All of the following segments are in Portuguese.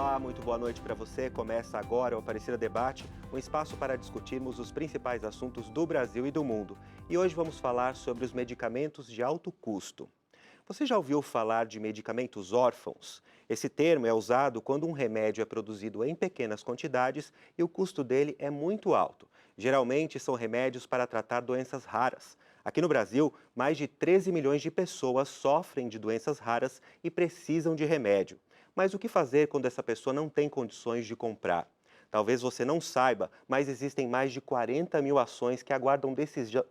Olá, muito boa noite para você. Começa agora o Aparecida Debate, um espaço para discutirmos os principais assuntos do Brasil e do mundo. E hoje vamos falar sobre os medicamentos de alto custo. Você já ouviu falar de medicamentos órfãos? Esse termo é usado quando um remédio é produzido em pequenas quantidades e o custo dele é muito alto. Geralmente são remédios para tratar doenças raras. Aqui no Brasil, mais de 13 milhões de pessoas sofrem de doenças raras e precisam de remédio. Mas o que fazer quando essa pessoa não tem condições de comprar? Talvez você não saiba, mas existem mais de 40 mil ações que aguardam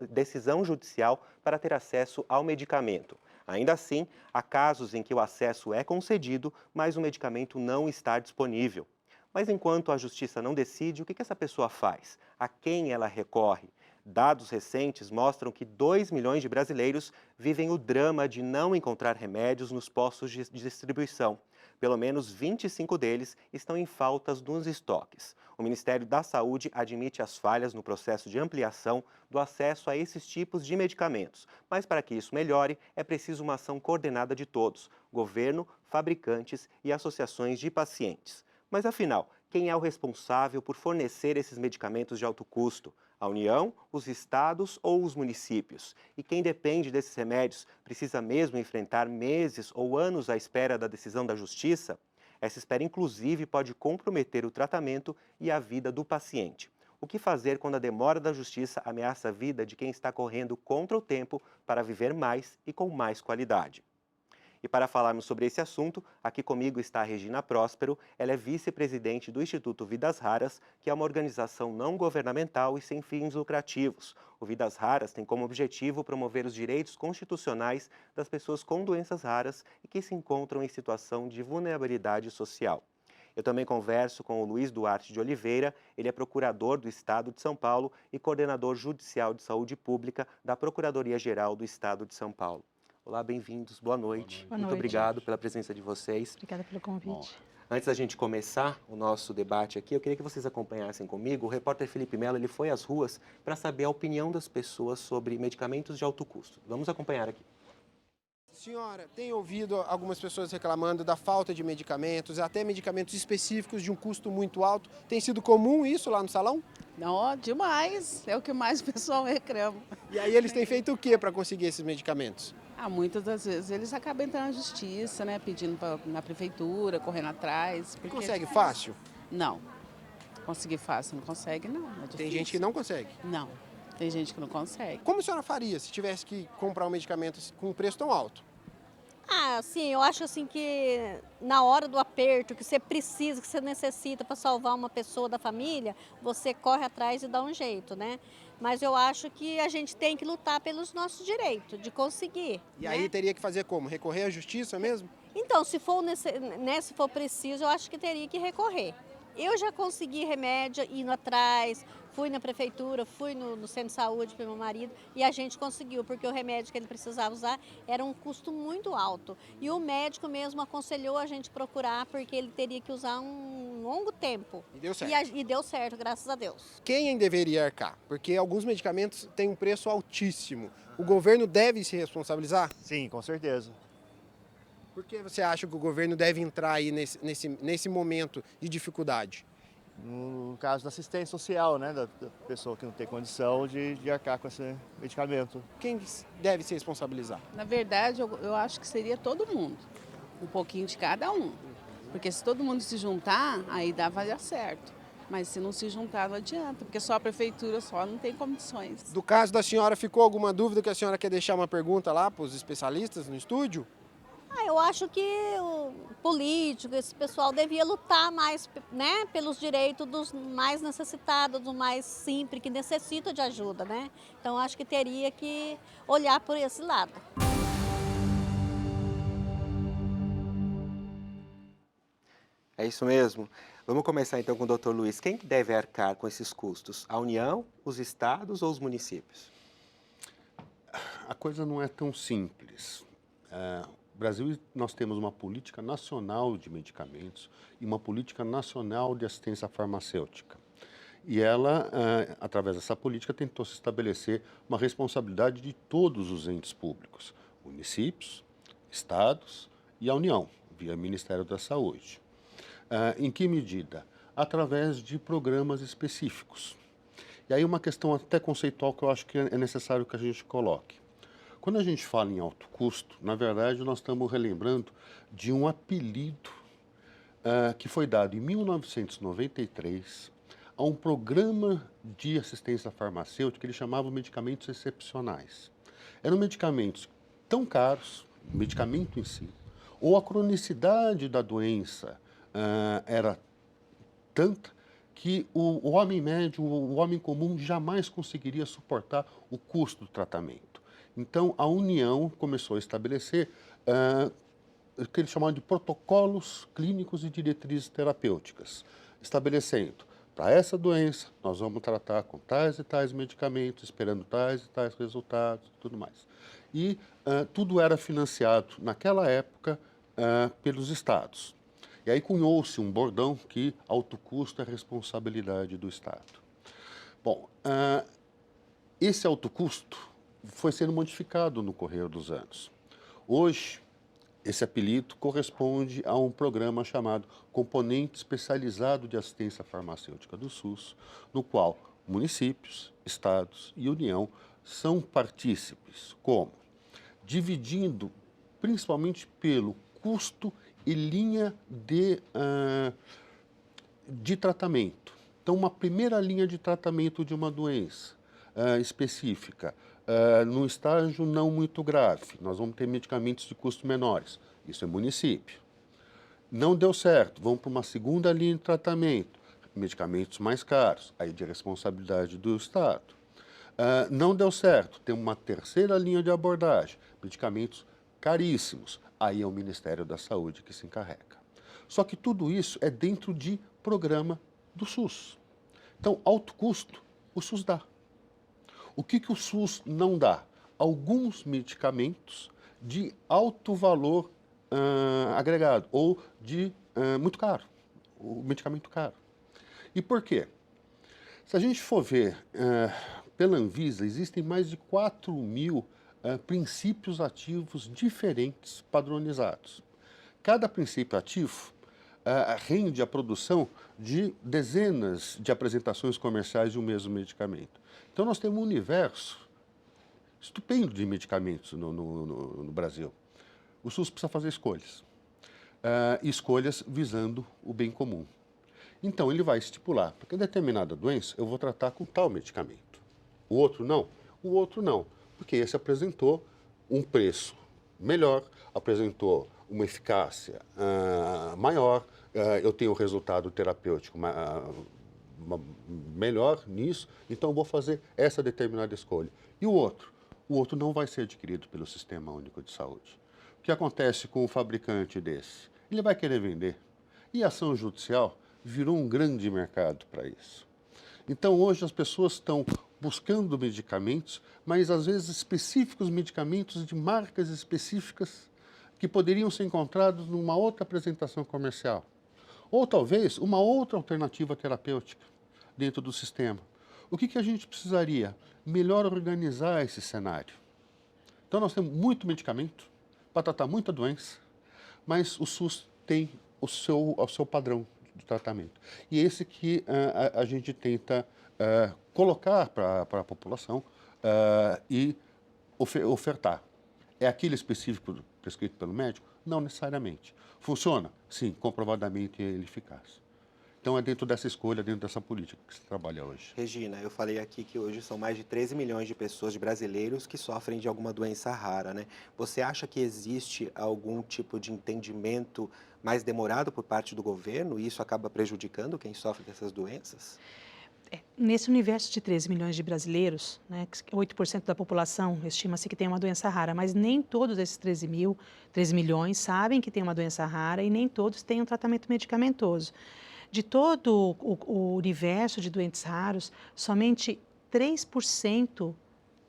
decisão judicial para ter acesso ao medicamento. Ainda assim, há casos em que o acesso é concedido, mas o medicamento não está disponível. Mas enquanto a justiça não decide, o que essa pessoa faz? A quem ela recorre? Dados recentes mostram que 2 milhões de brasileiros vivem o drama de não encontrar remédios nos postos de distribuição. Pelo menos 25 deles estão em faltas nos estoques. O Ministério da Saúde admite as falhas no processo de ampliação do acesso a esses tipos de medicamentos. Mas para que isso melhore, é preciso uma ação coordenada de todos: governo, fabricantes e associações de pacientes. Mas afinal, quem é o responsável por fornecer esses medicamentos de alto custo? A União, os estados ou os municípios? E quem depende desses remédios precisa mesmo enfrentar meses ou anos à espera da decisão da justiça? Essa espera, inclusive, pode comprometer o tratamento e a vida do paciente. O que fazer quando a demora da justiça ameaça a vida de quem está correndo contra o tempo para viver mais e com mais qualidade? E para falarmos sobre esse assunto, aqui comigo está a Regina Próspero. Ela é vice-presidente do Instituto Vidas Raras, que é uma organização não governamental e sem fins lucrativos. O Vidas Raras tem como objetivo promover os direitos constitucionais das pessoas com doenças raras e que se encontram em situação de vulnerabilidade social. Eu também converso com o Luiz Duarte de Oliveira. Ele é procurador do Estado de São Paulo e coordenador judicial de saúde pública da Procuradoria-Geral do Estado de São Paulo. Olá, bem-vindos, boa noite. Boa Muito noite. obrigado pela presença de vocês. Obrigada pelo convite. Antes da gente começar o nosso debate aqui, eu queria que vocês acompanhassem comigo. O repórter Felipe Melo, ele foi às ruas para saber a opinião das pessoas sobre medicamentos de alto custo. Vamos acompanhar aqui. Senhora, tem ouvido algumas pessoas reclamando da falta de medicamentos, até medicamentos específicos de um custo muito alto. Tem sido comum isso lá no salão? Não, demais. É o que mais o pessoal reclama. E aí eles têm feito o que para conseguir esses medicamentos? Muitas das vezes eles acabam entrando na justiça, né? Pedindo na prefeitura, correndo atrás. Porque Consegue fácil? Não. Conseguir fácil não consegue, não. É difícil. Tem gente que não consegue. Não. Tem gente que não consegue. Como a senhora faria se tivesse que comprar um medicamento com um preço tão alto? Sim, eu acho assim que na hora do aperto, que você precisa, que você necessita para salvar uma pessoa da família, você corre atrás e dá um jeito, né? Mas eu acho que a gente tem que lutar pelos nossos direitos, de conseguir. E aí teria que fazer como? Recorrer à justiça mesmo? Então, se for, se for preciso, eu acho que teria que recorrer. Eu já consegui remédio indo atrás, fui na prefeitura, fui no centro de saúde para meu marido e a gente conseguiu, porque o remédio que ele precisava usar era um custo muito alto. E o médico mesmo aconselhou a gente procurar, porque ele teria que usar um longo tempo. E deu certo. E deu certo, graças a Deus. Quem deveria arcar? Porque alguns medicamentos têm um preço altíssimo. O governo deve se responsabilizar? Sim, com certeza. Por que você acha que o governo deve entrar aí nesse momento de dificuldade? No caso da assistência social, né, da pessoa que não tem condição de arcar com esse medicamento. Quem deve se responsabilizar? Na verdade, eu acho que seria todo mundo. Um pouquinho de cada um. Porque se todo mundo se juntar, aí vai dar certo. Mas se não se juntar, não adianta, porque só a prefeitura só não tem condições. Do caso da senhora, ficou alguma dúvida que a senhora quer deixar uma pergunta lá para os especialistas no estúdio? Eu acho que o político, esse pessoal devia lutar mais, né, pelos direitos dos mais necessitados, do mais simples, que necessita de ajuda, né? Então acho que teria que olhar por esse lado. É isso mesmo. Vamos começar então com o Dr. Luiz. Quem deve arcar com esses custos? A União, os estados ou os municípios? A coisa não é tão simples. No Brasil, nós temos uma política nacional de medicamentos e uma política nacional de assistência farmacêutica. E ela, através dessa política, tentou se estabelecer uma responsabilidade de todos os entes públicos, municípios, estados e a União, via Ministério da Saúde. Em que medida? Através de programas específicos. E aí uma questão até conceitual que eu acho que é necessário que a gente coloque. Quando a gente fala em alto custo, na verdade nós estamos relembrando de um apelido que foi dado em 1993 a um programa de assistência farmacêutica que ele chamava medicamentos excepcionais. Eram medicamentos tão caros, o medicamento em si, ou a cronicidade da doença era tanta que o homem médio, o homem comum jamais conseguiria suportar o custo do tratamento. Então, a União começou a estabelecer o que eles chamavam de protocolos clínicos e diretrizes terapêuticas, estabelecendo, para essa doença, nós vamos tratar com tais e tais medicamentos, esperando tais e tais resultados e tudo mais. E tudo era financiado, naquela época, pelos estados. E aí cunhou-se um bordão que alto custo é responsabilidade do Estado. Bom, esse alto custo foi sendo modificado no correr dos anos. Hoje, esse apelido corresponde a um programa chamado Componente Especializado de Assistência Farmacêutica do SUS, no qual municípios, estados e União são partícipes, como? Dividindo principalmente pelo custo e linha de tratamento. Então, uma primeira linha de tratamento de uma doença específica, num estágio não muito grave, nós vamos ter medicamentos de custos menores, isso é município. Não deu certo, vamos para uma segunda linha de tratamento, medicamentos mais caros, aí de responsabilidade do Estado. Não deu certo, tem uma terceira linha de abordagem, medicamentos caríssimos, aí é o Ministério da Saúde que se encarrega. Só que tudo isso é dentro de programa do SUS. Então, alto custo, o SUS dá. O que o SUS não dá? Alguns medicamentos de alto valor agregado ou de muito caro, o medicamento caro. E por quê? Se a gente for ver, pela Anvisa, existem mais de 4.000 princípios ativos diferentes padronizados. Cada princípio ativo rende a produção de dezenas de apresentações comerciais de um mesmo medicamento. Então, nós temos um universo estupendo de medicamentos no Brasil. O SUS precisa fazer escolhas. Escolhas visando o bem comum. Então, ele vai estipular, porque determinada doença eu vou tratar com tal medicamento. O outro não? O outro não, porque esse apresentou um preço melhor, apresentou uma eficácia maior, eu tenho um resultado terapêutico melhor nisso, então eu vou fazer essa determinada escolha. E o outro? O outro não vai ser adquirido pelo Sistema Único de Saúde. O que acontece com o fabricante desse? Ele vai querer vender. E a ação judicial virou um grande mercado para isso. Então, hoje as pessoas estão buscando medicamentos, mas às vezes específicos medicamentos de marcas específicas que poderiam ser encontrados numa outra apresentação comercial. Ou talvez uma outra alternativa terapêutica dentro do sistema. O que a gente precisaria? Melhor organizar esse cenário. Então nós temos muito medicamento para tratar muita doença, mas o SUS tem o seu padrão de tratamento. E esse que a gente tenta colocar para a população e ofertar. É aquele específico prescrito pelo médico? Não necessariamente. Funciona? Sim, comprovadamente ele é eficaz. Então é dentro dessa escolha, dentro dessa política que se trabalha hoje. Regina, eu falei aqui que hoje são mais de 13 milhões de pessoas, de brasileiros, que sofrem de alguma doença rara, né? Você acha que existe algum tipo de entendimento mais demorado por parte do governo e isso acaba prejudicando quem sofre dessas doenças? Nesse universo de 13 milhões de brasileiros, né, 8% da população estima-se que tem uma doença rara, mas nem todos esses 13 milhões sabem que tem uma doença rara e nem todos têm um tratamento medicamentoso. De todo o universo de doentes raros, somente 3%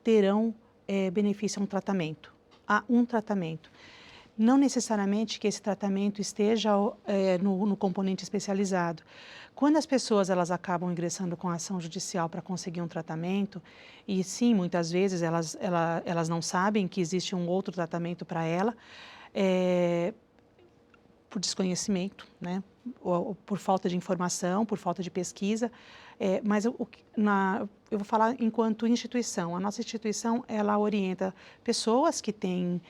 terão benefício a um tratamento. Não necessariamente que esse tratamento esteja no componente especializado. Quando as pessoas elas acabam ingressando com ação judicial para conseguir um tratamento, e sim, muitas vezes elas não sabem que existe um outro tratamento para ela, por desconhecimento, né? ou por falta de informação, por falta de pesquisa, mas eu vou falar enquanto instituição. A nossa instituição, ela orienta pessoas que têm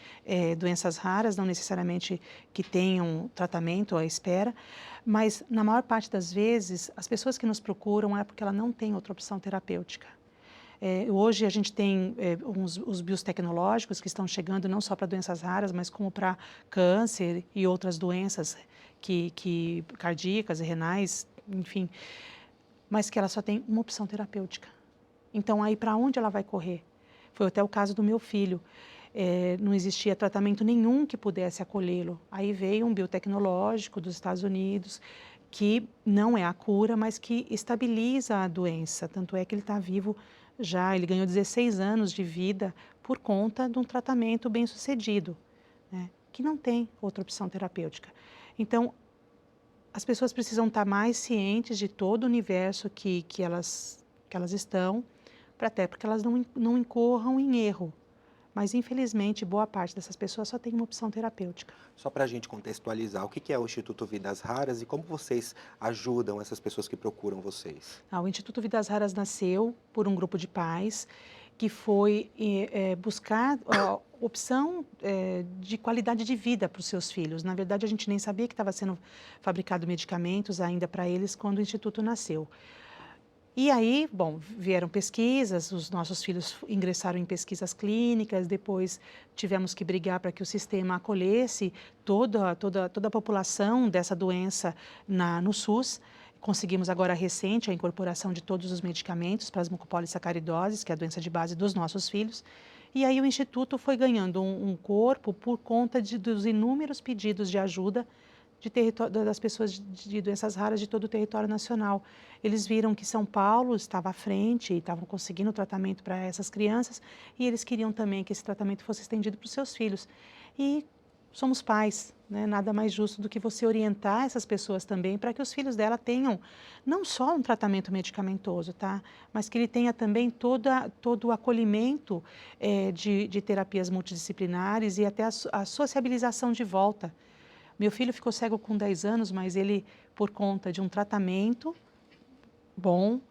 doenças raras, não necessariamente que tenham tratamento à espera, mas na maior parte das vezes, as pessoas que nos procuram é porque ela não tem outra opção terapêutica. Hoje a gente tem os biotecnológicos que estão chegando não só para doenças raras, mas como para câncer e outras doenças cardíacas e renais, enfim, mas que ela só tem uma opção terapêutica. Então, aí para onde ela vai correr? Foi até o caso do meu filho. Não existia tratamento nenhum que pudesse acolhê-lo. Aí veio um biotecnológico dos Estados Unidos, que não é a cura, mas que estabiliza a doença. Tanto é que ele está vivo já, ele ganhou 16 anos de vida por conta de um tratamento bem sucedido, né, que não tem outra opção terapêutica. Então, as pessoas precisam estar mais cientes de todo o universo que elas estão, até porque elas não incorram em erro. Mas, infelizmente, boa parte dessas pessoas só tem uma opção terapêutica. Só para a gente contextualizar, o que é o Instituto Vidas Raras e como vocês ajudam essas pessoas que procuram vocês? O Instituto Vidas Raras nasceu por um grupo de pais que foi buscar opção de qualidade de vida para os seus filhos. Na verdade, a gente nem sabia que estava sendo fabricado medicamentos ainda para eles quando o Instituto nasceu. E aí, bom, vieram pesquisas, os nossos filhos ingressaram em pesquisas clínicas, depois tivemos que brigar para que o sistema acolhesse toda a população dessa doença no SUS. Conseguimos agora recente a incorporação de todos os medicamentos para as mucopolissacaridoses, que é a doença de base dos nossos filhos. E aí o Instituto foi ganhando um corpo por conta dos inúmeros pedidos de ajuda das pessoas de doenças raras de todo o território nacional. Eles viram que São Paulo estava à frente e estavam conseguindo tratamento para essas crianças e eles queriam também que esse tratamento fosse estendido para os seus filhos. E somos pais, né? Nada mais justo do que você orientar essas pessoas também para que os filhos dela tenham não só um tratamento medicamentoso, tá? Mas que ele tenha também todo o acolhimento de terapias multidisciplinares e até a sociabilização de volta. Meu filho ficou cego com 10 anos, mas ele, por conta de um tratamento bom,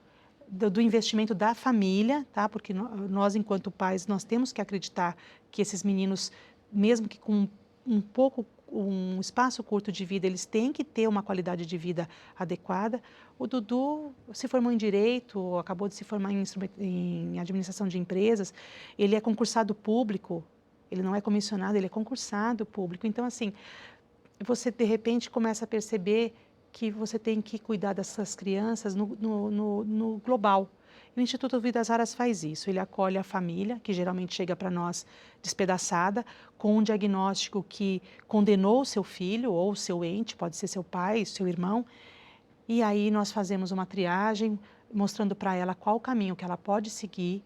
do investimento da família, tá? Porque nós, enquanto pais, nós temos que acreditar que esses meninos, mesmo que com um espaço curto de vida, eles têm que ter uma qualidade de vida adequada. O Dudu se formou em Direito, acabou de se formar em Administração de Empresas, ele é concursado público, ele não é comissionado, ele é concursado público. Então, assim, você, de repente, começa a perceber que você tem que cuidar dessas crianças no global. E o Instituto Vidas Raras faz isso. Ele acolhe a família, que geralmente chega para nós despedaçada, com um diagnóstico que condenou o seu filho ou o seu ente, pode ser seu pai, seu irmão. E aí nós fazemos uma triagem, mostrando para ela qual o caminho que ela pode seguir,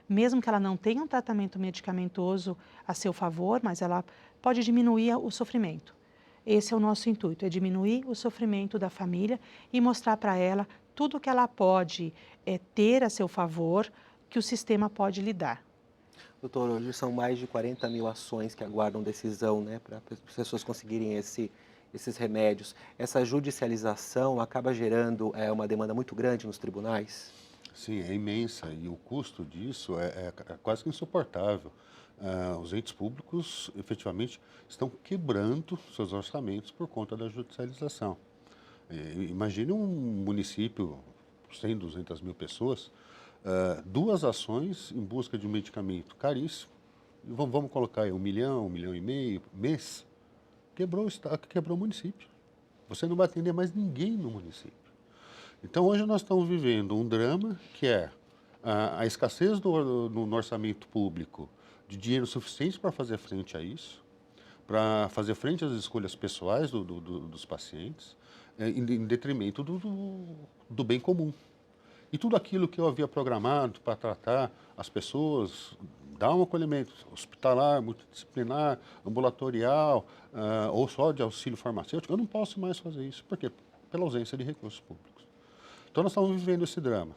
mesmo que ela não tenha um tratamento medicamentoso a seu favor, mas ela pode diminuir o sofrimento. Esse é o nosso intuito, é diminuir o sofrimento da família e mostrar para ela tudo que ela pode ter a seu favor, que o sistema pode lhe dar. Doutor, hoje são mais de 40 mil ações que aguardam decisão, né, para as pessoas conseguirem esses remédios. Essa judicialização acaba gerando uma demanda muito grande nos tribunais? Sim, é imensa e o custo disso é quase que insuportável. Os entes públicos, efetivamente, estão quebrando seus orçamentos por conta da judicialização. Imagine um município, 100, 200 mil pessoas, 2 ações em busca de um medicamento caríssimo, vamos colocar aí 1 milhão, 1,5 milhão, mês, quebrou o município. Você não vai atender mais ninguém no município. Então, hoje nós estamos vivendo um drama que é a escassez no orçamento público de dinheiro suficiente para fazer frente a isso, para fazer frente às escolhas pessoais dos pacientes, em detrimento do bem comum. E tudo aquilo que eu havia programado para tratar as pessoas, dar um acolhimento hospitalar, multidisciplinar, ambulatorial, ou só de auxílio farmacêutico, eu não posso mais fazer isso. Por quê? Pela ausência de recursos públicos. Então, nós estamos vivendo esse drama.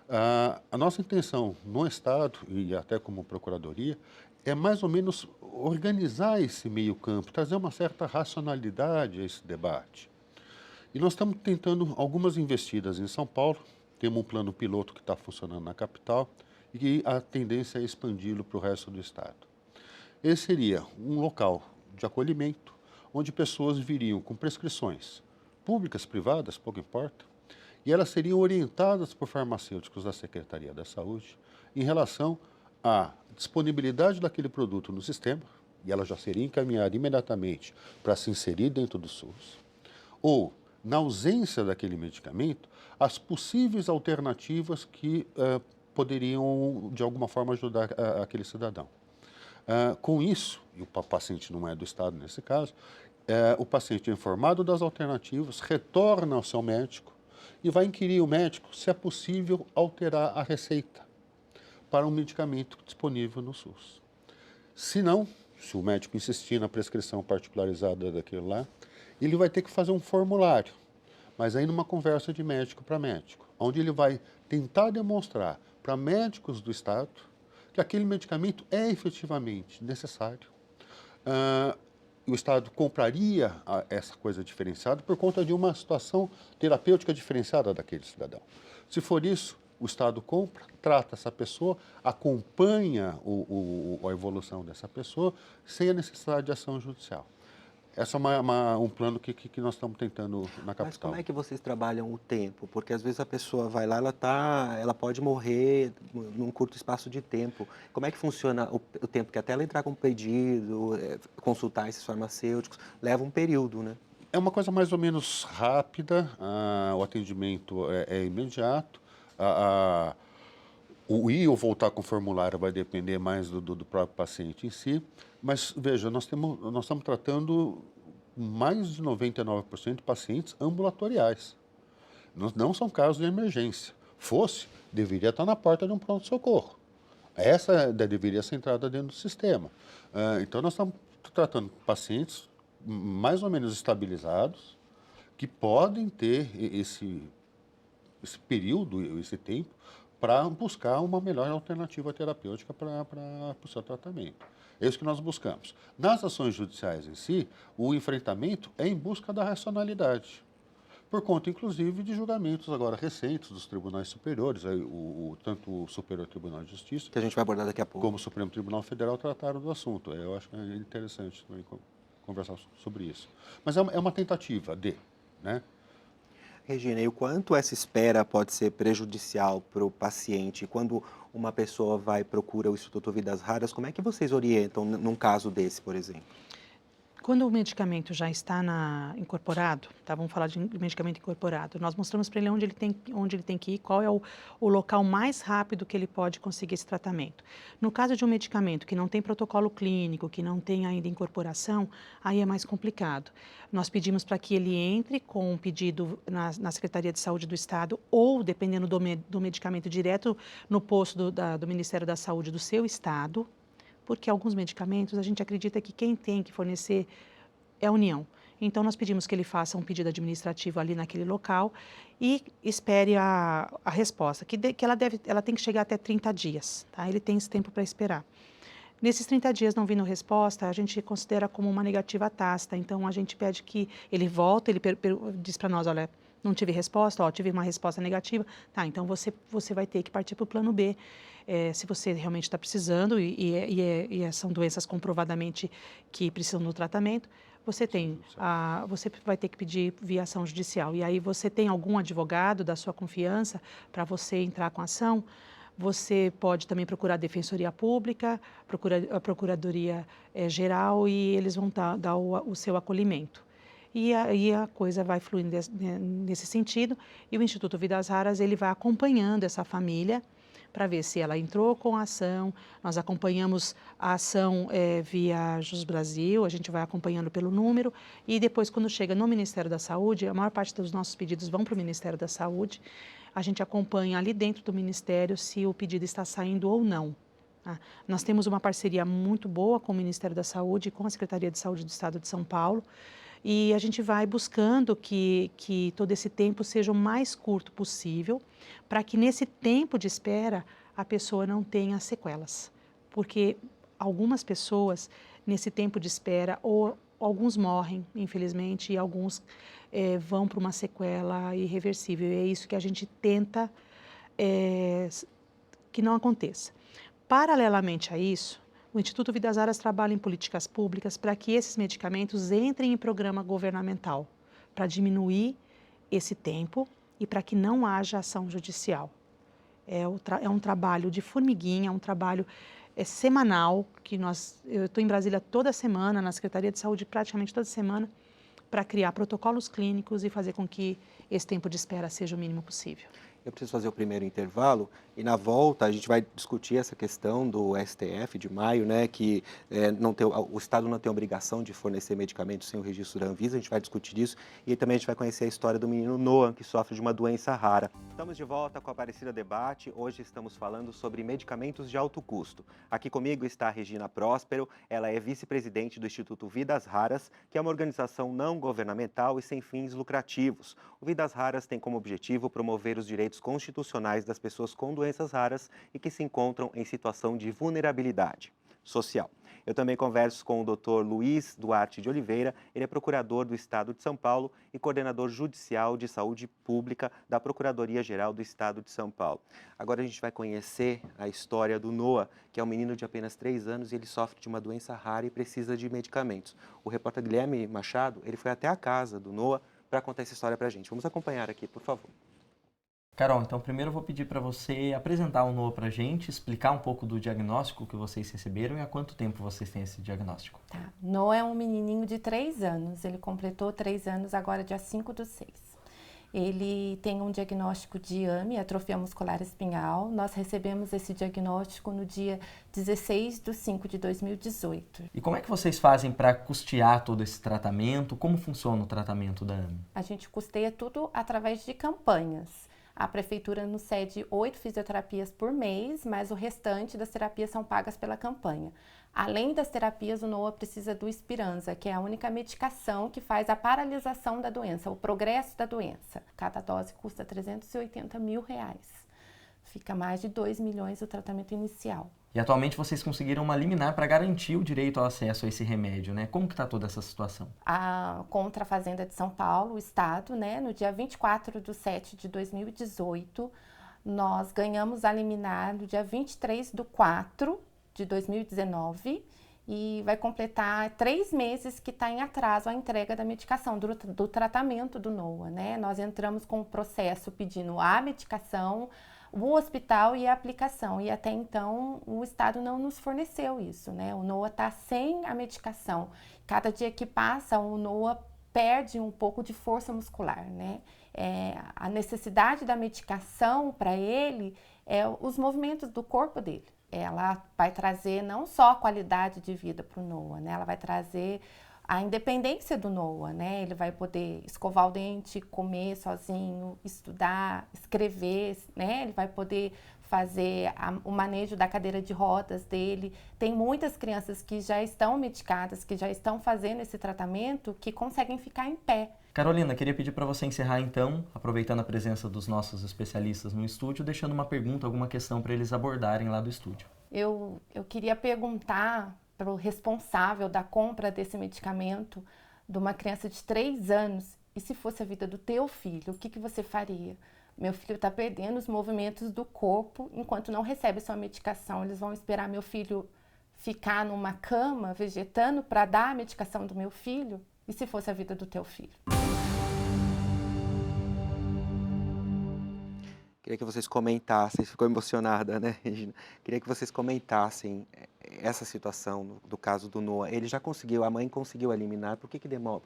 A nossa intenção no Estado, e até como Procuradoria, é mais ou menos organizar esse meio campo, trazer uma certa racionalidade a esse debate. E nós estamos tentando algumas investidas em São Paulo, temos um plano piloto que está funcionando na capital e que a tendência é expandi-lo para o resto do estado. Esse seria um local de acolhimento, onde pessoas viriam com prescrições, públicas, privadas, pouco importa, e elas seriam orientadas por farmacêuticos da Secretaria da Saúde em relação à disponibilidade daquele produto no sistema, e ela já seria encaminhada imediatamente para se inserir dentro do SUS, ou, na ausência daquele medicamento, as possíveis alternativas que poderiam, de alguma forma, ajudar aquele cidadão. Com isso, e o paciente não é do Estado nesse caso, o paciente é informado das alternativas, retorna ao seu médico e vai inquirir o médico se é possível alterar a receita para um medicamento disponível no SUS. Se não, se o médico insistir na prescrição particularizada daquilo lá, ele vai ter que fazer um formulário, mas aí numa conversa de médico para médico, onde ele vai tentar demonstrar para médicos do Estado que aquele medicamento é efetivamente necessário. O Estado compraria essa coisa diferenciada por conta de uma situação terapêutica diferenciada daquele cidadão. Se for isso, o Estado compra, trata essa pessoa, acompanha a evolução dessa pessoa sem a necessidade de ação judicial. Esse é um plano que nós estamos tentando na capital. Mas como é que vocês trabalham o tempo? Porque às vezes a pessoa vai lá, ela pode morrer num curto espaço de tempo. Como é que funciona o tempo? Porque até ela entrar com um pedido, consultar esses farmacêuticos, leva um período, né? É uma coisa mais ou menos rápida, o atendimento é imediato. O ir ou voltar com o formulário vai depender mais do próprio paciente em si. Mas, veja, nós estamos tratando mais de 99% de pacientes ambulatoriais. Não são casos de emergência. Fosse, deveria estar na porta de um pronto-socorro. Essa deveria ser entrada dentro do sistema. Então, nós estamos tratando pacientes mais ou menos estabilizados, que podem ter esse período, esse tempo, para buscar uma melhor alternativa terapêutica para o seu tratamento. É isso que nós buscamos. Nas ações judiciais em si, o enfrentamento é em busca da racionalidade, por conta, inclusive, de julgamentos agora recentes dos tribunais superiores, tanto o Superior Tribunal de Justiça, Que a gente vai abordar daqui a pouco, como o Supremo Tribunal Federal trataram do assunto. Eu acho que é interessante também conversar sobre isso. Mas é uma tentativa né? Regina, e o quanto essa espera pode ser prejudicial para o paciente? Quando uma pessoa procura o Instituto Vidas Raras, como é que vocês orientam num caso desse, por exemplo? Quando o medicamento já está incorporado, tá? Vamos falar de medicamento incorporado, nós mostramos para ele onde ele tem que ir, qual é o local mais rápido que ele pode conseguir esse tratamento. No caso de um medicamento que não tem protocolo clínico, que não tem ainda incorporação, aí é mais complicado. Nós pedimos para que ele entre com um pedido na Secretaria de Saúde do Estado ou, dependendo do medicamento, direto no posto do Ministério da Saúde do seu estado, porque alguns medicamentos a gente acredita que quem tem que fornecer é a União. Então, nós pedimos que ele faça um pedido administrativo ali naquele local e espere a resposta, que ela tem que chegar até 30 dias, tá? Ele tem esse tempo para esperar. Nesses 30 dias não vindo resposta, a gente considera como uma negativa tácita, então a gente pede que ele volte, ele diz para nós, olha, não tive resposta, tive uma resposta negativa, tá, então você vai ter que partir para o plano B, se você realmente está precisando e são doenças comprovadamente que precisam do tratamento, você vai ter que pedir via ação judicial. E aí você tem algum advogado da sua confiança para você entrar com a ação? Você pode também procurar a Defensoria Pública, a Procuradoria Geral e eles vão dar o seu acolhimento. E aí a coisa vai fluindo nesse sentido e o Instituto Vidas Raras ele vai acompanhando essa família para ver se ela entrou com a ação. Nós acompanhamos a ação via Jus Brasil, a gente vai acompanhando pelo número e depois quando chega no Ministério da Saúde, a maior parte dos nossos pedidos vão para o Ministério da Saúde, a gente acompanha ali dentro do Ministério se o pedido está saindo ou não. Nós temos uma parceria muito boa com o Ministério da Saúde e com a Secretaria de Saúde do Estado de São Paulo, e a gente vai buscando que todo esse tempo seja o mais curto possível, para que nesse tempo de espera a pessoa não tenha sequelas. Porque algumas pessoas, nesse tempo de espera, ou alguns morrem, infelizmente, e alguns vão para uma sequela irreversível. E é isso que a gente tenta que não aconteça. Paralelamente a isso, o Instituto Vidas Aras trabalha em políticas públicas para que esses medicamentos entrem em programa governamental, para diminuir esse tempo e para que não haja ação judicial. É um trabalho de formiguinha, um trabalho semanal, que eu estou em Brasília toda semana, na Secretaria de Saúde praticamente toda semana, para criar protocolos clínicos e fazer com que esse tempo de espera seja o mínimo possível. Eu preciso fazer o primeiro intervalo e na volta a gente vai discutir essa questão do STF de maio, né, que o Estado não tem obrigação de fornecer medicamentos sem o registro da Anvisa, a gente vai discutir isso e também a gente vai conhecer a história do menino Noah, que sofre de uma doença rara. Estamos de volta com a Aparecida Debate, hoje estamos falando sobre medicamentos de alto custo. Aqui comigo está a Regina Próspero, ela é vice-presidente do Instituto Vidas Raras, que é uma organização não governamental e sem fins lucrativos. O Vidas Raras tem como objetivo promover os direitos constitucionais das pessoas com doenças raras e que se encontram em situação de vulnerabilidade social. Eu também converso com o Dr. Luiz Duarte de Oliveira, ele é procurador do Estado de São Paulo e coordenador judicial de saúde pública da Procuradoria-Geral do Estado de São Paulo. Agora a gente vai conhecer a história do Noah, que é um menino de apenas 3 anos e ele sofre de uma doença rara e precisa de medicamentos. O repórter Guilherme Machado, ele foi até a casa do Noah para contar essa história para a gente. Vamos acompanhar aqui, por favor. Carol, então primeiro eu vou pedir para você apresentar o Noah para a gente, explicar um pouco do diagnóstico que vocês receberam e há quanto tempo vocês têm esse diagnóstico. Tá. Noah é um menininho de 3 anos, ele completou 3 anos agora dia 5/6. Ele tem um diagnóstico de AME, atrofia muscular espinhal. Nós recebemos esse diagnóstico no dia 16/5/2018. E como é que vocês fazem para custear todo esse tratamento? Como funciona o tratamento da AME? A gente custeia tudo através de campanhas. A prefeitura nos cede 8 fisioterapias por mês, mas o restante das terapias são pagas pela campanha. Além das terapias, o Noah precisa do Spinraza, que é a única medicação que faz a paralisação da doença, o progresso da doença. Cada dose custa R$380 mil. Fica mais de 2 milhões o tratamento inicial. E atualmente vocês conseguiram uma liminar para garantir o direito ao acesso a esse remédio, né? Como que está toda essa situação? Contra a Fazenda de São Paulo, o Estado, né, no dia 24/7/2018, nós ganhamos a liminar no dia 23/4/2019 e vai completar 3 meses que está em atraso a entrega da medicação, do tratamento do Noah, né? Nós entramos com o processo pedindo a medicação, o hospital e a aplicação, e até então o Estado não nos forneceu isso, né? O Noah está sem a medicação. Cada dia que passa, o Noah perde um pouco de força muscular, né? A necessidade da medicação para ele é os movimentos do corpo dele. Ela vai trazer não só a qualidade de vida para o Noah, né? Ela vai trazer a independência do Noah, né? Ele vai poder escovar o dente, comer sozinho, estudar, escrever, né? Ele vai poder fazer o manejo da cadeira de rodas dele. Tem muitas crianças que já estão medicadas, que já estão fazendo esse tratamento, que conseguem ficar em pé. Carolina, queria pedir para você encerrar então, aproveitando a presença dos nossos especialistas no estúdio, deixando uma pergunta, alguma questão para eles abordarem lá do estúdio. Eu queria perguntar para o responsável da compra desse medicamento de uma criança de 3 anos, e se fosse a vida do teu filho, o que você faria? Meu filho está perdendo os movimentos do corpo enquanto não recebe sua medicação. Eles vão esperar meu filho ficar numa cama, vegetando, para dar a medicação do meu filho? E se fosse a vida do teu filho? Queria que vocês comentassem, ficou emocionada, né, Regina? Queria que vocês comentassem essa situação do caso do Noah. Ele já conseguiu, a mãe conseguiu eliminar, por que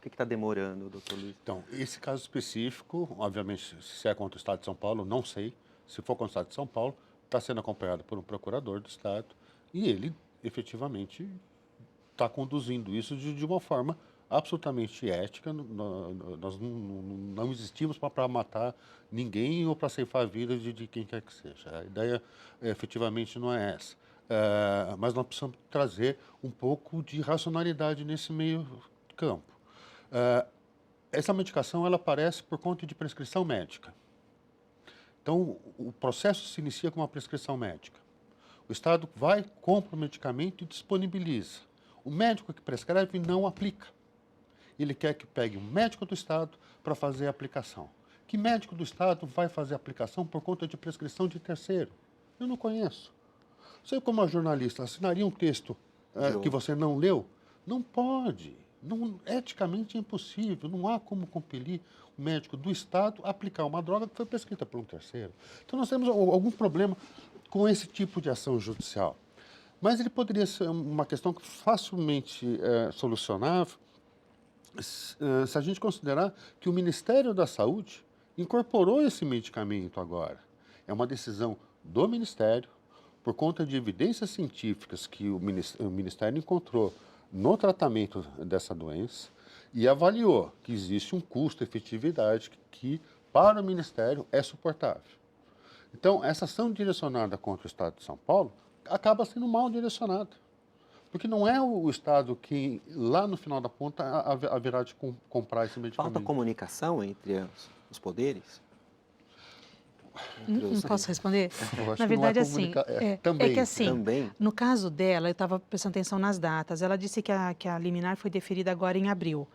está demorando, doutor Luiz? Então, esse caso específico, obviamente, se é contra o Estado de São Paulo, não sei. Se for contra o Estado de São Paulo, está sendo acompanhado por um procurador do Estado e ele, efetivamente, está conduzindo isso de uma forma absolutamente ética. Nós não existimos para matar ninguém ou para ceifar a vida de quem quer que seja. A ideia, efetivamente, não é essa. Mas nós precisamos trazer um pouco de racionalidade nesse meio campo. Essa medicação ela aparece por conta de prescrição médica. Então, o processo se inicia com uma prescrição médica. O Estado vai, compra o medicamento e disponibiliza. O médico que prescreve não aplica. ele quer que pegue um médico do Estado para fazer a aplicação. Que médico do Estado vai fazer a aplicação por conta de prescrição de terceiro? Eu não conheço. Você, como jornalista, assinaria um texto que você não leu? Não pode. Não, eticamente é impossível. Não há como compelir o médico do Estado a aplicar uma droga que foi prescrita por um terceiro. Então, nós temos algum problema com esse tipo de ação judicial. Mas ele poderia ser uma questão facilmente solucionável se a gente considerar que o Ministério da Saúde incorporou esse medicamento agora. É uma decisão do Ministério, por conta de evidências científicas que o Ministério encontrou no tratamento dessa doença e avaliou que existe um custo-efetividade que, para o Ministério, é suportável. Então, essa ação direcionada contra o Estado de São Paulo acaba sendo mal direcionada, porque não é o Estado que, lá no final da ponta, haverá de comprar esse medicamento. Falta comunicação entre os poderes? Não posso responder? Eu acho Na que não verdade, é assim, também. é que assim, Também? no caso dela, eu estava prestando atenção nas datas, ela disse que a liminar foi deferida agora em abril.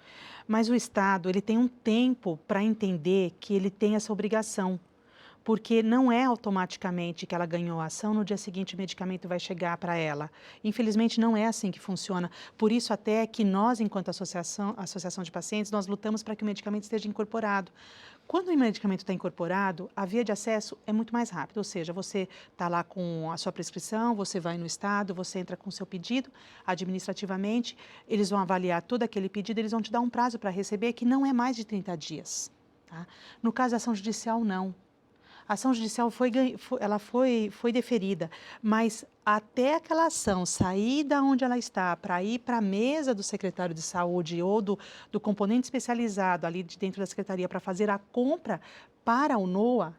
Mas o Estado, ele tem um tempo para entender que ele tem essa obrigação. Porque não é automaticamente que ela ganhou a ação, no dia seguinte o medicamento vai chegar para ela. Infelizmente não é assim que funciona. Por isso até que nós, enquanto associação de pacientes, nós lutamos para que o medicamento esteja incorporado. Quando o medicamento está incorporado, a via de acesso é muito mais rápida, ou seja, você está lá com a sua prescrição, você vai no Estado, você entra com o seu pedido, administrativamente, eles vão avaliar todo aquele pedido, eles vão te dar um prazo para receber que não é mais de 30 dias. Tá? No caso da ação judicial, não. A ação judicial foi deferida, mas até aquela ação sair da onde ela está para ir para a mesa do secretário de saúde ou do componente especializado ali de dentro da secretaria para fazer a compra para o NOA,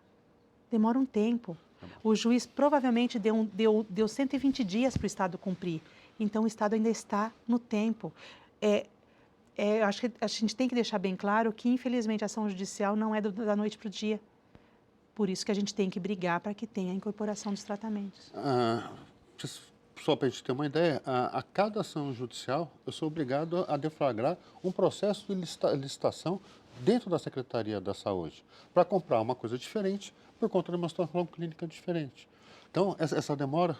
demora um tempo. O juiz provavelmente deu 120 dias para o Estado cumprir, então o Estado ainda está no tempo. Acho que a gente tem que deixar bem claro que, infelizmente, a ação judicial não é da noite para o dia. Por isso que a gente tem que brigar para que tenha a incorporação dos tratamentos. Só para a gente ter uma ideia, a cada ação judicial, eu sou obrigado a deflagrar um processo de licitação dentro da Secretaria da Saúde, para comprar uma coisa diferente por conta de uma situação clínica diferente. Então, essa demora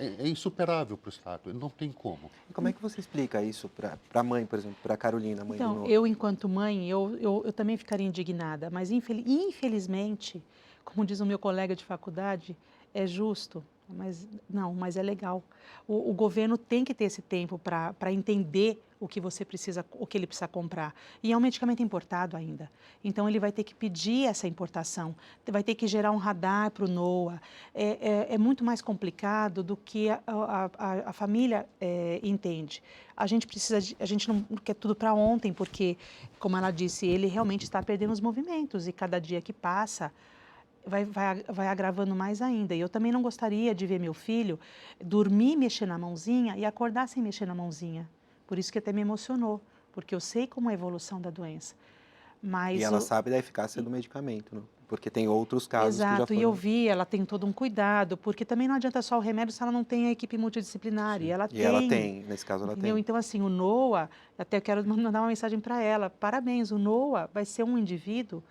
é insuperável para o Estado, não tem como. E como é que você explica isso para a mãe, por exemplo, para a Carolina, mãe do Então, Noah? eu, enquanto mãe, eu também ficaria indignada, mas infelizmente, como diz o meu colega de faculdade, é justo, mas é legal. O governo tem que ter esse tempo para entender o que ele precisa comprar. E é um medicamento importado ainda. Então, ele vai ter que pedir essa importação, vai ter que gerar um radar para o NOA. É muito mais complicado do que a família entende. A gente não quer tudo para ontem, porque, como ela disse, ele realmente está perdendo os movimentos e cada dia que passa vai agravando mais ainda. E eu também não gostaria de ver meu filho dormir, mexer na mãozinha e acordar sem mexer na mãozinha. Por isso que até me emocionou, porque eu sei como é a evolução da doença. Mas E ela sabe da eficácia do medicamento, né? Porque tem outros casos que já Exato, foram... e eu vi, ela tem todo um cuidado, porque também não adianta só o remédio se ela não tem a equipe multidisciplinar. E ela tem. Nesse caso ela Entendeu? tem. Então, assim, o NOA, até quero mandar uma mensagem para ela. Parabéns, o NOA vai ser um indivíduo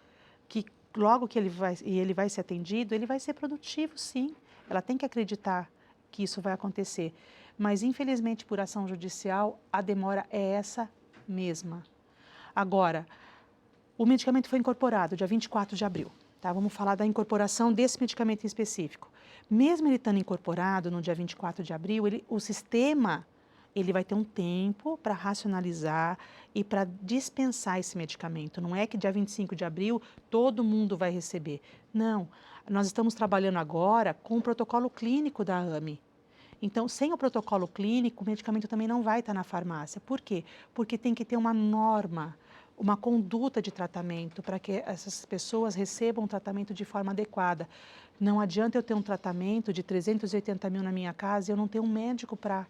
que, logo que ele vai ser atendido, ele vai ser produtivo, sim. Ela tem que acreditar que isso vai acontecer. Mas, infelizmente, por ação judicial, a demora é essa mesma. Agora, o medicamento foi incorporado dia 24 de abril. Tá? Vamos falar da incorporação desse medicamento em específico. Mesmo ele estando incorporado no dia 24 de abril, o sistema vai ter um tempo para racionalizar e para dispensar esse medicamento. Não é que dia 25 de abril todo mundo vai receber. Não, nós estamos trabalhando agora com o protocolo clínico da AME. Então, sem o protocolo clínico, o medicamento também não vai estar na farmácia. Por quê? Porque tem que ter uma norma, uma conduta de tratamento para que essas pessoas recebam o tratamento de forma adequada. Não adianta eu ter um tratamento de 380 mil na minha casa e eu não ter um médico para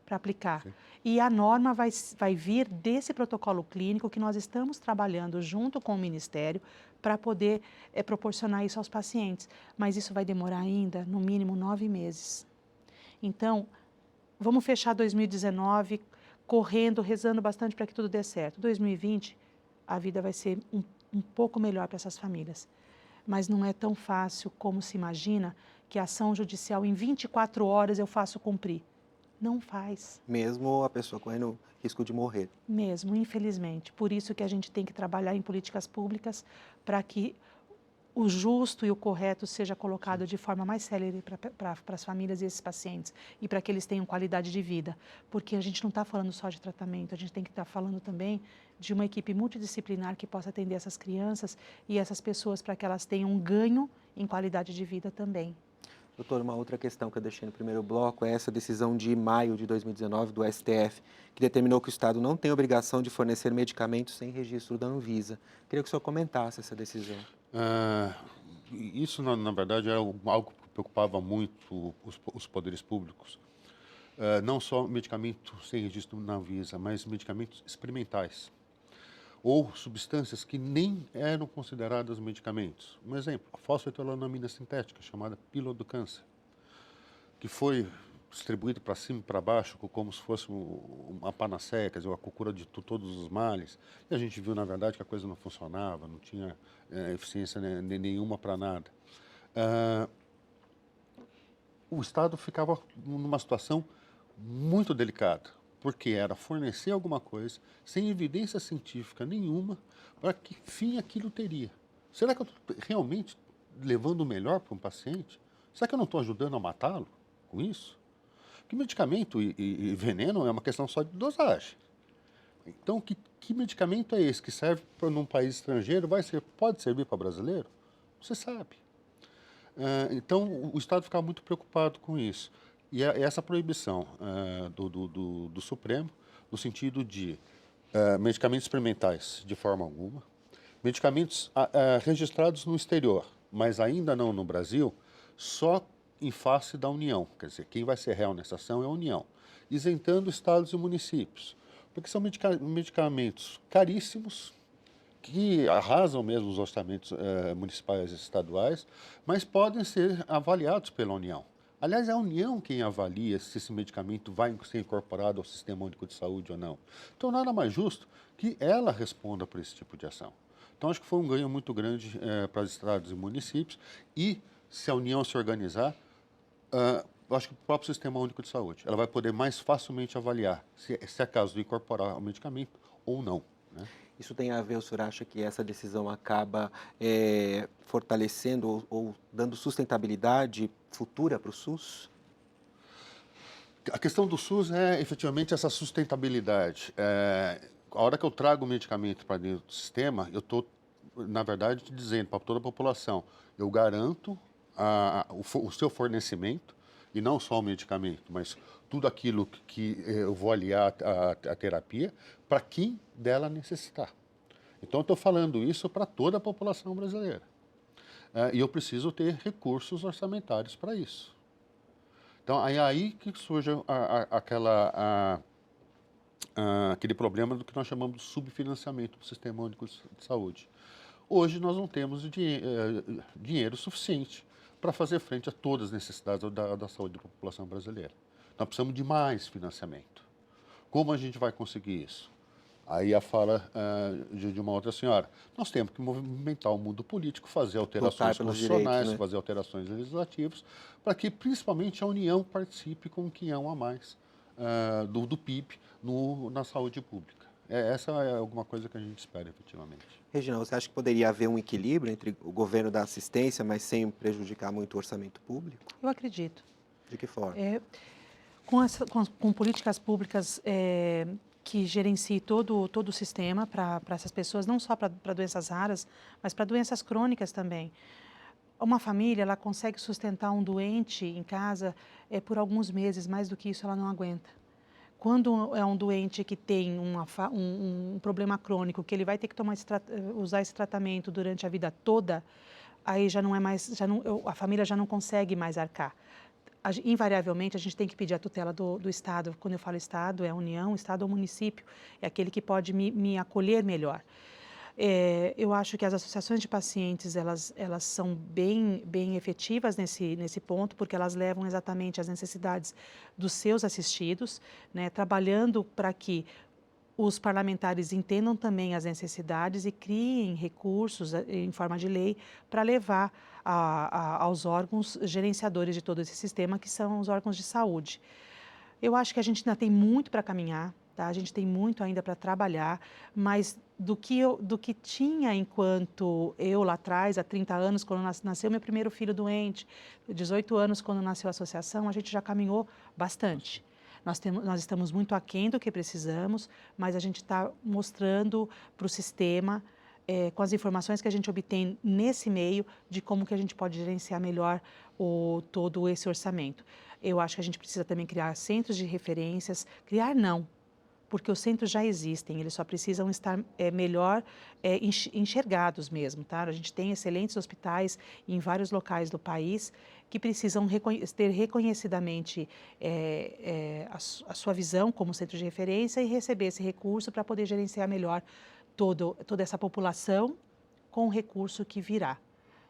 aplicar. Sim. E a norma vai vir desse protocolo clínico que nós estamos trabalhando junto com o Ministério para poder proporcionar isso aos pacientes. Mas isso vai demorar ainda, no mínimo, 9 meses. Então, vamos fechar 2019 correndo, rezando bastante para que tudo dê certo. 2020, a vida vai ser um pouco melhor para essas famílias. Mas não é tão fácil como se imagina que a ação judicial em 24 horas eu faço cumprir. Não faz. Mesmo a pessoa correndo risco de morrer. Mesmo, infelizmente. Por isso que a gente tem que trabalhar em políticas públicas para que o justo e o correto seja colocado de forma mais célere para as famílias e esses pacientes e para que eles tenham qualidade de vida. Porque a gente não está falando só de tratamento, a gente tem que estar falando também de uma equipe multidisciplinar que possa atender essas crianças e essas pessoas para que elas tenham um ganho em qualidade de vida também. Doutor, uma outra questão que eu deixei no primeiro bloco é essa decisão de maio de 2019 do STF, que determinou que o Estado não tem obrigação de fornecer medicamentos sem registro da Anvisa. Queria que o senhor comentasse essa decisão. Isso, na verdade, era algo que preocupava muito os poderes públicos. Não só medicamentos sem registro na Anvisa, mas medicamentos experimentais. Ou substâncias que nem eram consideradas medicamentos. Um exemplo, a fosfetanolamina sintética, chamada pílula do câncer, que foi distribuída para cima e para baixo como se fosse uma panaceia, quer dizer, a cura de todos os males. E a gente viu, na verdade, que a coisa não funcionava, não tinha eficiência nenhuma para nada. O Estado ficava numa situação muito delicada, porque era fornecer alguma coisa sem evidência científica nenhuma para que fim aquilo teria. Será que eu estou realmente levando o melhor para um paciente? Será que eu não estou ajudando a matá-lo com isso? Porque medicamento e veneno é uma questão só de dosagem. Então, que medicamento é esse que serve para um país estrangeiro, pode servir para brasileiro? Você sabe. Então, o Estado ficava muito preocupado com isso. E essa proibição do Supremo, no sentido de medicamentos experimentais, de forma alguma, medicamentos registrados no exterior, mas ainda não no Brasil, só em face da União. Quer dizer, quem vai ser réu nessa ação é a União, isentando estados e municípios, porque são medicamentos caríssimos, que arrasam mesmo os orçamentos municipais e estaduais, mas podem ser avaliados pela União. Aliás, é a União quem avalia se esse medicamento vai ser incorporado ao Sistema Único de Saúde ou não. Então, nada mais justo que ela responda por esse tipo de ação. Então, acho que foi um ganho muito grande para os estados e municípios. E, se a União se organizar, eu acho que o próprio Sistema Único de Saúde, ela vai poder mais facilmente avaliar se é caso de incorporar o medicamento ou não, né? Isso tem a ver, o senhor acha que essa decisão acaba fortalecendo ou dando sustentabilidade futura para o SUS? A questão do SUS é efetivamente essa sustentabilidade. A hora que eu trago o medicamento para dentro do sistema, eu estou, na verdade, dizendo para toda a população, eu garanto o seu fornecimento, e não só o medicamento, mas tudo aquilo que eu vou aliar à terapia para quem dela necessitar. Então, eu estou falando isso para toda a população brasileira. E eu preciso ter recursos orçamentários para isso. Então, é aí que surge aquele problema do que nós chamamos de subfinanciamento do Sistema Único de Saúde. Hoje, nós não temos dinheiro suficiente para fazer frente a todas as necessidades da saúde da população brasileira. Nós precisamos de mais financiamento. Como a gente vai conseguir isso? Aí a fala de uma outra senhora. Nós temos que movimentar o mundo político, fazer alterações constitucionais, fazer alterações legislativas, para que principalmente a União participe com um quinhão a mais do PIB na saúde pública. Essa é alguma coisa que a gente espera, efetivamente. Regina, você acha que poderia haver um equilíbrio entre o governo da assistência, mas sem prejudicar muito o orçamento público? Eu acredito. De que forma? Com políticas públicas que gerenciem todo o sistema para essas pessoas, não só para doenças raras, mas para doenças crônicas também. Uma família, ela consegue sustentar um doente em casa por alguns meses, mais do que isso ela não aguenta. Quando é um doente que tem um problema crônico, que ele vai ter que usar esse tratamento durante a vida toda, aí já não é mais, a família já não consegue mais arcar. Invariavelmente, a gente tem que pedir a tutela do Estado. Quando eu falo Estado, é a União, Estado ou município, é aquele que pode me acolher melhor. Eu acho que as associações de pacientes, elas são bem efetivas nesse ponto, porque elas levam exatamente as necessidades dos seus assistidos, né, trabalhando para que os parlamentares entendam também as necessidades e criem recursos em forma de lei para levar aos órgãos gerenciadores de todo esse sistema, que são os órgãos de saúde. Eu acho que a gente ainda tem muito para caminhar, tá? A gente tem muito ainda para trabalhar, mas do que tinha enquanto eu lá atrás, há 30 anos, quando nasceu meu primeiro filho doente, 18 anos quando nasceu a associação, a gente já caminhou bastante. Nós estamos muito aquém do que precisamos, mas a gente está mostrando para o sistema, com as informações que a gente obtém nesse meio, de como que a gente pode gerenciar melhor todo esse orçamento. Eu acho que a gente precisa também criar centros de referências, criar não, porque os centros já existem, eles só precisam estar melhor enxergados mesmo, tá? A gente tem excelentes hospitais em vários locais do país que precisam ter reconhecidamente a sua visão como centro de referência e receber esse recurso para poder gerenciar melhor toda essa população com o recurso que virá.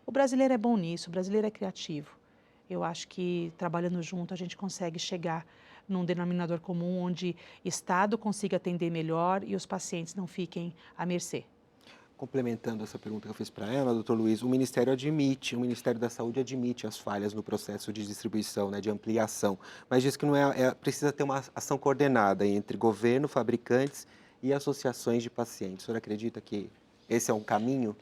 O brasileiro é bom nisso, o brasileiro é criativo. Eu acho que trabalhando junto a gente consegue chegar num denominador comum onde o Estado consiga atender melhor e os pacientes não fiquem à mercê. Complementando essa pergunta que eu fiz para ela, doutor Luiz, o Ministério da Saúde admite as falhas no processo de distribuição, né, de ampliação, mas diz que não precisa ter uma ação coordenada entre governo, fabricantes e associações de pacientes. O senhor acredita que esse é um caminho?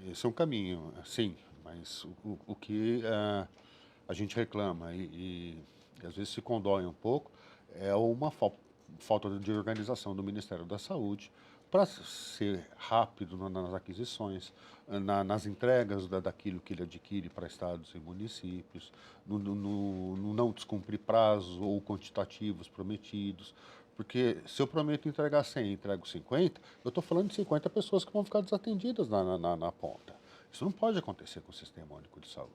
Esse é um caminho, sim, mas o que a gente reclama e às vezes se condói um pouco é uma falta de organização do Ministério da Saúde para ser rápido nas aquisições, nas entregas daquilo que ele adquire para estados e municípios, no não descumprir prazos ou quantitativos prometidos. Porque se eu prometo entregar 100 e entrego 50, eu estou falando de 50 pessoas que vão ficar desatendidas na ponta. Isso não pode acontecer com o Sistema Único de Saúde.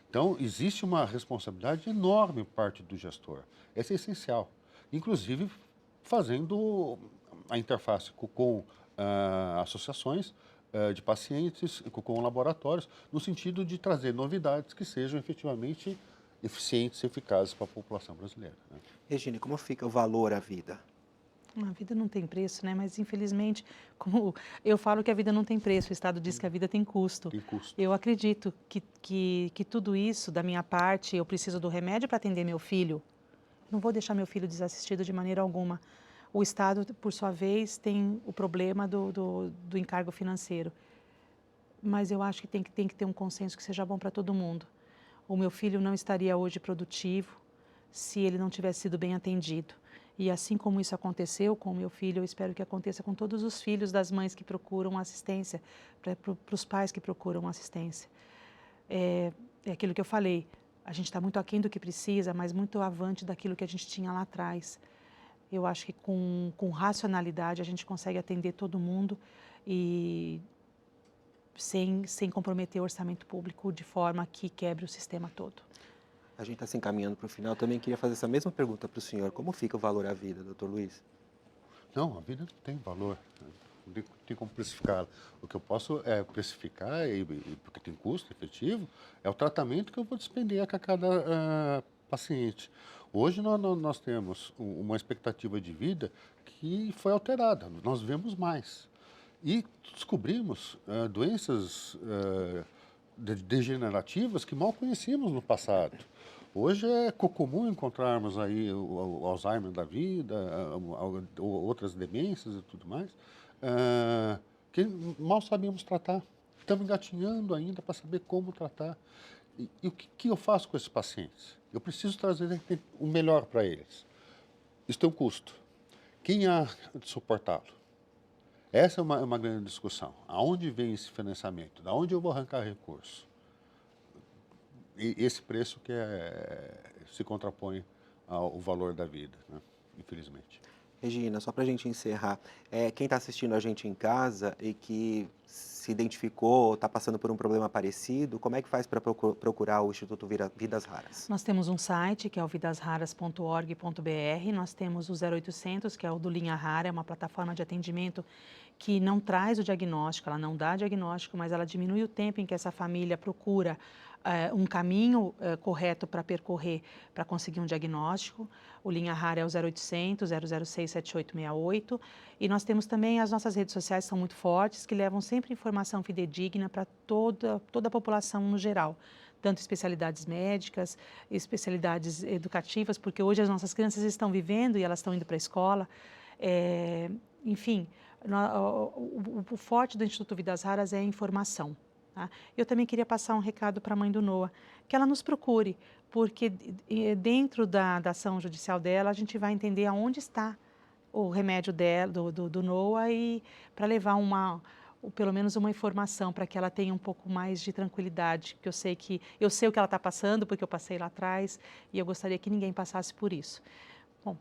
Então, existe uma responsabilidade enorme por parte do gestor. Essa é essencial. Inclusive, fazendo a interface com associações de pacientes, com laboratórios, no sentido de trazer novidades que sejam efetivamente eficientes e eficazes para a população brasileira, né? Regina, como fica o valor à vida? A vida não tem preço, né? Mas infelizmente, como eu falo que a vida não tem preço, o Estado diz que a vida tem custo. Tem custo. Eu acredito que tudo isso, da minha parte, eu preciso do remédio para atender meu filho. Não vou deixar meu filho desassistido de maneira alguma. O Estado, por sua vez, tem o problema do encargo financeiro. Mas eu acho que tem que ter um consenso que seja bom para todo mundo. O meu filho não estaria hoje produtivo se ele não tivesse sido bem atendido. E assim como isso aconteceu com o meu filho, eu espero que aconteça com todos os filhos das mães que procuram assistência, para os pais que procuram assistência. É aquilo que eu falei, a gente está muito aquém do que precisa, mas muito avante daquilo que a gente tinha lá atrás. Eu acho que com racionalidade a gente consegue atender todo mundo e sem comprometer o orçamento público de forma que quebre o sistema todo. A gente está se encaminhando para o final. Também queria fazer essa mesma pergunta para o senhor. Como fica o valor à vida, doutor Luiz? Não, a vida não tem valor. Não tem como precificá-la. O que eu posso precificar, porque tem custo efetivo, é o tratamento que eu vou despender a cada paciente. Hoje nós temos uma expectativa de vida que foi alterada. Nós vemos mais. E descobrimos doenças degenerativas que mal conhecíamos no passado. Hoje é comum encontrarmos aí o Alzheimer da vida, outras demências e tudo mais, que mal sabíamos tratar. Estamos engatinhando ainda para saber como tratar. E o que eu faço com esses pacientes? Eu preciso trazer o melhor para eles. Isso tem um custo. Quem há de suportá-lo? Essa é uma grande discussão. Aonde vem esse financiamento? Da onde eu vou arrancar recurso? E esse preço que se contrapõe ao valor da vida, né? Infelizmente. Regina, só para a gente encerrar, quem está assistindo a gente em casa e que se identificou, está passando por um problema parecido, como é que faz para procurar o Instituto Vidas Raras? Nós temos um site que é o vidasraras.org.br, nós temos o 0800, que é o do Linha Rara, é uma plataforma de atendimento que não traz o diagnóstico, ela não dá diagnóstico, mas ela diminui o tempo em que essa família procura um caminho correto para percorrer para conseguir um diagnóstico. O Linha Rara é o 0800 006 7868 e nós temos também as nossas redes sociais, são muito fortes, que levam sempre informação fidedigna para toda a população no geral, tanto especialidades médicas, especialidades educativas, porque hoje as nossas crianças estão vivendo e elas estão indo para a escola. Enfim, o forte do Instituto Vidas Raras é a informação. Tá? Eu também queria passar um recado para a mãe do Noah, que ela nos procure, porque dentro da ação judicial dela, a gente vai entender aonde está o remédio dela, do Noah, e para levar pelo menos uma informação para que ela tenha um pouco mais de tranquilidade, porque eu sei o que ela está passando, porque eu passei lá atrás, e eu gostaria que ninguém passasse por isso. Bom,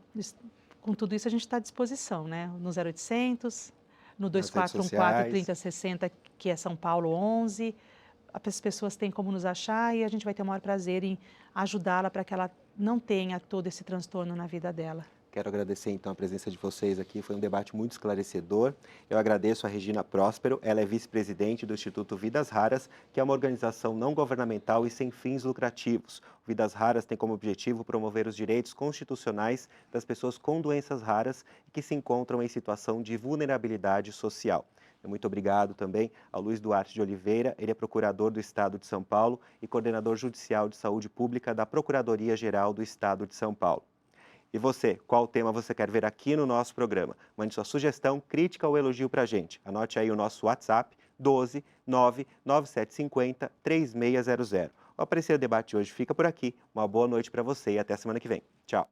com tudo isso a gente está à disposição, né? No 0800, no 2414-3060, que é São Paulo 11. As pessoas têm como nos achar e a gente vai ter o maior prazer em ajudá-la para que ela não tenha todo esse transtorno na vida dela. Quero agradecer, então, a presença de vocês aqui. Foi um debate muito esclarecedor. Eu agradeço a Regina Próspero. Ela é vice-presidente do Instituto Vidas Raras, que é uma organização não governamental e sem fins lucrativos. O Vidas Raras tem como objetivo promover os direitos constitucionais das pessoas com doenças raras e que se encontram em situação de vulnerabilidade social. Muito obrigado também ao Luiz Duarte de Oliveira. Ele é procurador do Estado de São Paulo e coordenador judicial de saúde pública da Procuradoria-Geral do Estado de São Paulo. E você, qual tema você quer ver aqui no nosso programa? Mande sua sugestão, crítica ou elogio para a gente. Anote aí o nosso WhatsApp, 12 99750 3600. O Aparecer Debate hoje fica por aqui. Uma boa noite para você e até semana que vem. Tchau.